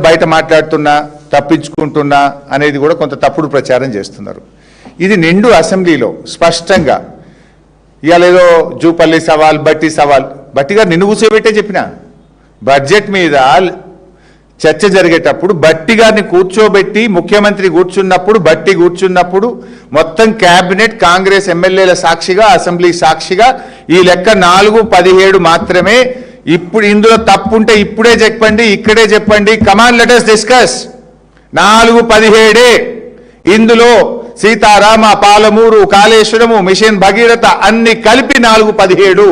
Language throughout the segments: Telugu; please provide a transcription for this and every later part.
బయట మాట్లాడుతున్నా తప్పించుకుంటున్నా అనేది కూడా కొంత తప్పుడు ప్రచారం చేస్తున్నారు. ఇది నిండు అసెంబ్లీలో స్పష్టంగా ఇవాళ ఏదో జూపల్లి సవాల్ బట్టి సవాల్, బట్టి గారు నిన్ను కూర్చోబెట్టే చెప్పిన బడ్జెట్ మీద చర్చ జరిగేటప్పుడు బట్టి గారిని కూర్చోబెట్టి ముఖ్యమంత్రి కూర్చున్నప్పుడు బట్టి కూర్చున్నప్పుడు మొత్తం క్యాబినెట్ కాంగ్రెస్ ఎమ్మెల్యేల సాక్షిగా అసెంబ్లీ సాక్షిగా ఈ లెక్క 4-17 మాత్రమే. ఇప్పుడు ఇందులో తప్పు ఉంటే ఇప్పుడే చెప్పండి, ఇక్కడే చెప్పండి. Come on let us discuss. 4-17 ఇందులో సీతారామ, పాలమూరు, కాళేశ్వరము, మిషన్ భగీరథ అన్ని కలిపి 4-17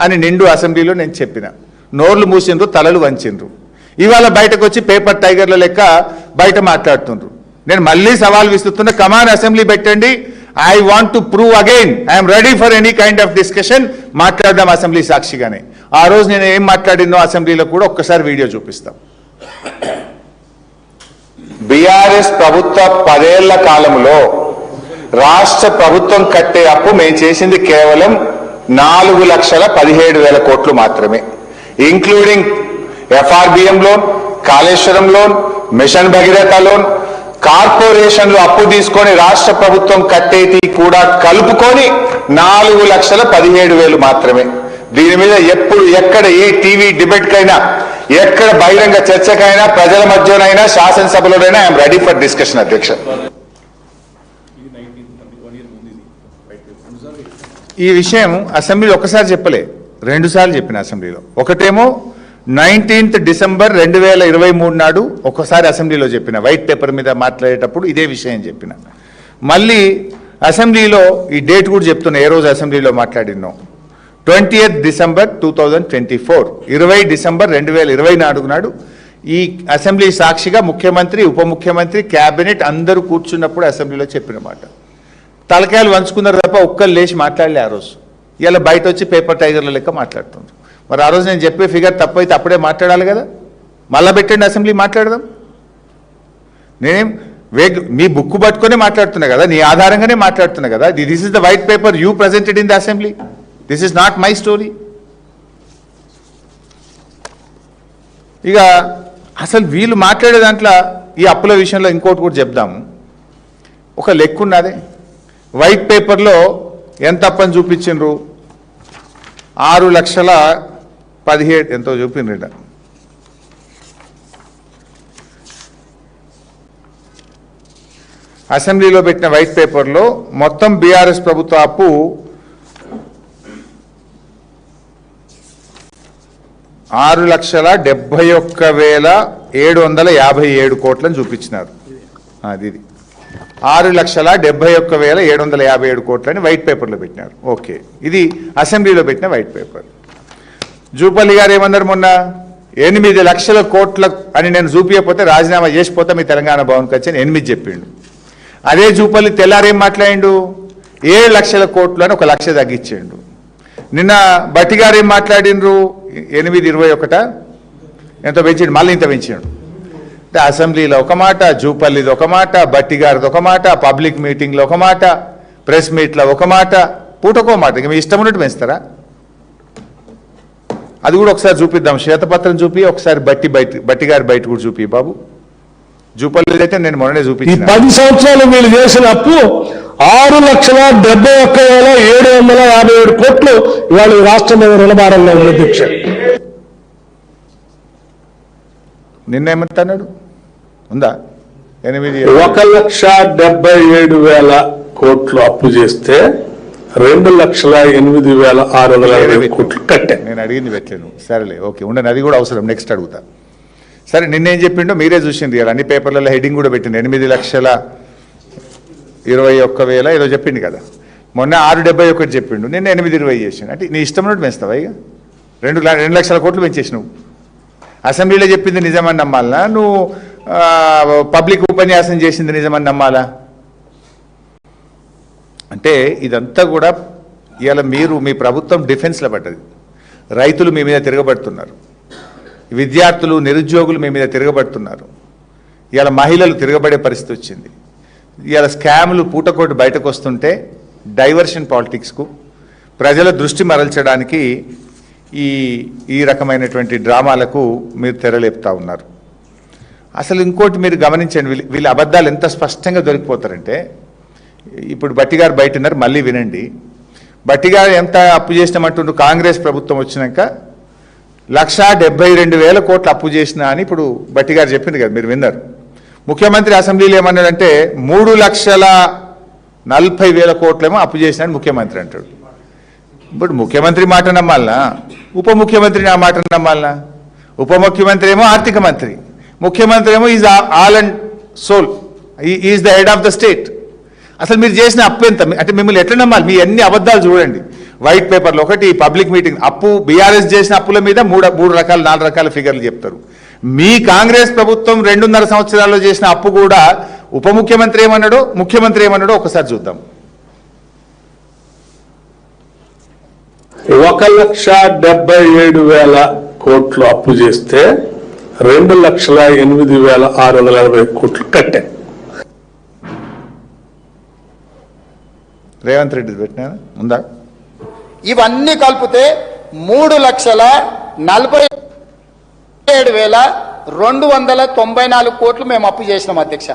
అని నిండు అసెంబ్లీలో నేను చెప్పిన. నోర్లు మూసిండ్రు, తలలు వంచిండ్రు. ఇవాళ బయటకు వచ్చి పేపర్ టైగర్ల లెక్క బయట మాట్లాడుతుండ్రు. నేను మళ్ళీ సవాల్ విస్తున్నా, కమాన్ అసెంబ్లీ పెట్టండి. I want to prove again I'm ready for any kind of discussion. మాట్లాడదాం అసెంబ్లీ సాక్షిగానే. ఆ రోజు నేను ఏం మాట్లాడినో అసెంబ్లీలో కూడా ఒక్కసారి వీడియో చూపిస్తాం. బీఆర్ఎస్ ప్రభుత్వ 10 ఏళ్ల కాలంలో రాష్ట్ర ప్రభుత్వం కట్టే అప్పు మేము చేసింది కేవలం 4,17,000 కోట్లు మాత్రమే, including FRBM loan, Kaleshwaram loan, mission Bhagiratha loan, కార్పొరేషన్లు అప్పు తీసుకొని రాష్ట్ర ప్రభుత్వం కట్టేటి కూడా కలుపుకొని 4,17,000 మాత్రమే. దీని మీద ఎప్పుడు ఎక్కడ ఏ టీవీ డిబేట్ కైనా, ఎక్కడ బహిరంగ చర్చకైనా, ప్రజల మధ్యనైనా, శాసనసభలోనైనా ఐఎమ్ రెడీ ఫర్ డిస్కషన్. అధ్యక్ష, ఈ విషయం అసెంబ్లీలో ఒకసారి చెప్పలే, 2 సార్లు చెప్పిన అసెంబ్లీలో. ఒకటేమో 19th డిసెంబర్ 2023 నాడు ఒకసారి అసెంబ్లీలో చెప్పిన, వైట్ పేపర్ మీద మాట్లాడేటప్పుడు ఇదే విషయం చెప్పిన. మళ్ళీ అసెంబ్లీలో ఈ డేట్ కూడా చెప్తున్నా, ఏ రోజు అసెంబ్లీలో మాట్లాడినో. 20th డిసెంబర్ 2024, 20 డిసెంబర్ 2024 నాడు ఈ అసెంబ్లీ సాక్షిగా ముఖ్యమంత్రి, ఉప ముఖ్యమంత్రి, క్యాబినెట్ అందరూ కూర్చున్నప్పుడు అసెంబ్లీలో చెప్పిన మాట. తలకాయలు వంచుకున్నారు తప్ప ఒక్కరు లేచి మాట్లాడలే ఆ రోజు. ఇలా బయట వచ్చి పేపర్ టైగర్ల లెక్క మాట్లాడుతున్నారు. మరి ఆ రోజు నేను చెప్పే ఫిగర్ తప్పు అయితే అప్పుడే మాట్లాడాలి కదా. మళ్ళా పెట్టండి అసెంబ్లీ, మాట్లాడదాం. నేనేం మీ బుక్ పట్టుకునే మాట్లాడుతున్నా కదా, నీ ఆధారంగానే మాట్లాడుతున్నా కదా. This is the white paper you presented in the assembly. This is not my story. ఇక అసలు వీళ్ళు మాట్లాడే దాంట్లో ఈ అప్పుల విషయంలో ఇంకోటి కూడా చెప్దాము. ఒక లెక్క ఉన్నది వైట్ పేపర్లో ఎంత అప్పని చూపించిండ్రు, 6,17,000 ఎంతో చూపిండ్రు. అసెంబ్లీలో పెట్టిన వైట్ పేపర్లో మొత్తం బీఆర్ఎస్ ప్రభుత్వ అప్పు 6,71,757 కోట్లని చూపించినారు. అది 6,71,757 కోట్లని వైట్ పేపర్లో పెట్టినారు. ఓకే, ఇది అసెంబ్లీలో పెట్టిన వైట్ పేపర్. జూపల్లి గారు ఏమన్నారు మొన్న, 8 లక్షల కోట్ల అని నేను చూపించకపోతే రాజీనామా చేసిపోతా మీ తెలంగాణ భవన్కి వచ్చి 8 చెప్పిండు. అదే జూపల్లి తెల్లారేం మాట్లాడిండు, 7 లక్షల కోట్లు అని 1 లక్ష తగ్గించిండు. నిన్న బట్టి గారు ఏం మాట్లాడిండ్రు, 821 ఎంతో పెంచిండు, మళ్ళీ ఇంత పెంచిండు. అసెంబ్లీలో ఒక మాట, జూపల్లిది ఒక మాట, బట్టి గారిది ఒక మాట, పబ్లిక్ మీటింగ్లో ఒక మాట, ప్రెస్ మీట్లో ఒక మాట, పూటకో మాట. ఇక మీ ఇష్టం ఉన్నట్టు పెంచుతారా? అది కూడా ఒకసారి చూపిద్దాం, శ్వేతపత్రం చూపి ఒకసారి బట్టి గారి బయట కూడా చూపి బాబు. జూపల్లి అయితే నేను మొన్ననే చూపించాను. 10 సంవత్సరాలు మీరు చేసిన అప్పు 6,71,757 కోట్లు ఇవాళ రాష్ట్రం మీద రుణభారంలో ఉంది. దీక్ష నిన్నేమంటున్నాడు, ఉందా 1,70,77,000 కోట్లు అప్పు చేస్తే 2,08,620 కోట్లు కట్టే. నేను అడిగింది పెట్టలేను, సరేలే ఓకే ఉండను, అది కూడా అవసరం, నెక్స్ట్ అడుగుతా. సరే నిన్నేం చెప్పిండో మీరే చూసింది కదా, అన్ని పేపర్లలో హెడ్డింగ్ కూడా పెట్టింది, 8,21,000 ఏదో చెప్పింది కదా. మొన్న 671 చెప్పిండు, నిన్న 820 చేసిండు. అంటే నీ ఇష్టం ఉన్నట్టు పెంచుతావా? ఇక 2 లక్షల కోట్లు పెంచేసినావు. అసెంబ్లీలో చెప్పింది నిజమని నమ్మాలా, నువ్వు పబ్లిక్ ఉపన్యాసం చేసింది నిజమని నమ్మాలా? అంటే ఇదంతా కూడా ఇవాళ మీ ప్రభుత్వం డిఫెన్స్లో పడ్డది. రైతులు మీ మీద తిరగబడుతున్నారు, విద్యార్థులు, నిరుద్యోగులు మీ మీద తిరగబడుతున్నారు. ఇవాళ మహిళలు తిరగబడే పరిస్థితి వచ్చింది. ఇవాళ స్కాములు పూటకోటి బయటకు వస్తుంటే డైవర్షన్ పాలిటిక్స్కు ప్రజల దృష్టి మరల్చడానికి ఈ రకమైనటువంటి డ్రామాలకు మీరు తెరలేపుతా ఉన్నారు. అసలు ఇంకోటి మీరు గమనించండి, వీళ్ళ అబద్ధాలు ఎంత స్పష్టంగా దొరికిపోతారంటే, ఇప్పుడు బట్టి గారు బయట ఉన్నారు, మళ్ళీ వినండి. బట్టి గారు ఎంత అప్పు చేసినామంటుండ్రు, కాంగ్రెస్ ప్రభుత్వం వచ్చినాక 1,72,000 కోట్లు అప్పు చేసినా అని ఇప్పుడు బట్టి గారు చెప్పింది కదా, మీరు విన్నారు. ముఖ్యమంత్రి అసెంబ్లీలో ఏమన్నాడంటే 3,40,000 కోట్లేమో అప్పు చేసినా అని ముఖ్యమంత్రి అంటాడు. ఇప్పుడు ముఖ్యమంత్రి మాట నమ్మాలనా, ఉప ముఖ్యమంత్రి నా మాట నమ్మాలనా? ఉప ముఖ్యమంత్రి ఏమో ఆర్థిక మంత్రి, ముఖ్యమంత్రి ఏమో is all and sole, is the head of the state. అసలు మీరు చేసిన అప్పు ఎంత అంటే మిమ్మల్ని ఎట్లా నమ్మాలి? మీ అన్ని అబద్ధాలు చూడండి. వైట్ పేపర్లో ఒకటి, పబ్లిక్ మీటింగ్ అప్పు, బీఆర్ఎస్ చేసిన అప్పుల మీద 4 రకాల ఫిగర్లు చెప్తారు. మీ కాంగ్రెస్ ప్రభుత్వం 2.5 సంవత్సరాల్లో చేసిన అప్పు కూడా ఉప ముఖ్యమంత్రి ఏమన్నాడో, ముఖ్యమంత్రి ఏమన్నాడో ఒకసారి చూద్దాం. 1,77,000 కోట్లు అప్పు చేస్తే 2,08,640 కోట్లు కట్టే. రేవంత్ రెడ్డి పెట్టినా ఉందా? ఇవన్నీ కలిపితే 3,47,294 కోట్లు మేము అప్పు చేసినాం అధ్యక్ష.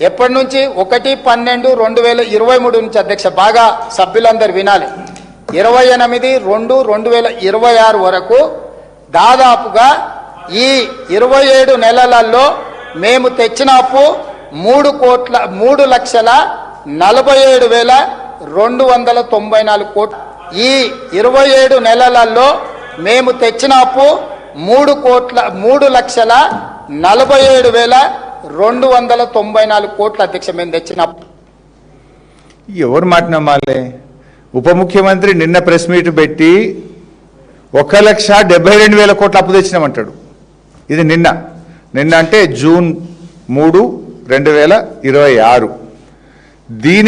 ఎప్పటి నుంచి? 1/12/2023 నుంచి అధ్యక్ష. బాగా సభ్యులందరూ వినాలి. 28/2/2026 వరకు దాదాపుగా ఈ 27 నెలలలో మేము తెచ్చిన అప్పు 3,47,294 కోట్లు. ఈ 27 నెలలలో మేము తెచ్చిన అప్పు 3,47,294 కోట్లు అధ్యక్ష. మేము తెచ్చిన అప్పు ఎవరు మాట నమ్మాలి? ఉప ముఖ్యమంత్రి నిన్న ప్రెస్ మీట్ పెట్టి 1,72,000 కోట్లు అప్పు తెచ్చినామంటాడు. ఇది నిన్న అంటే జూన్ 3, 2026. దీనికి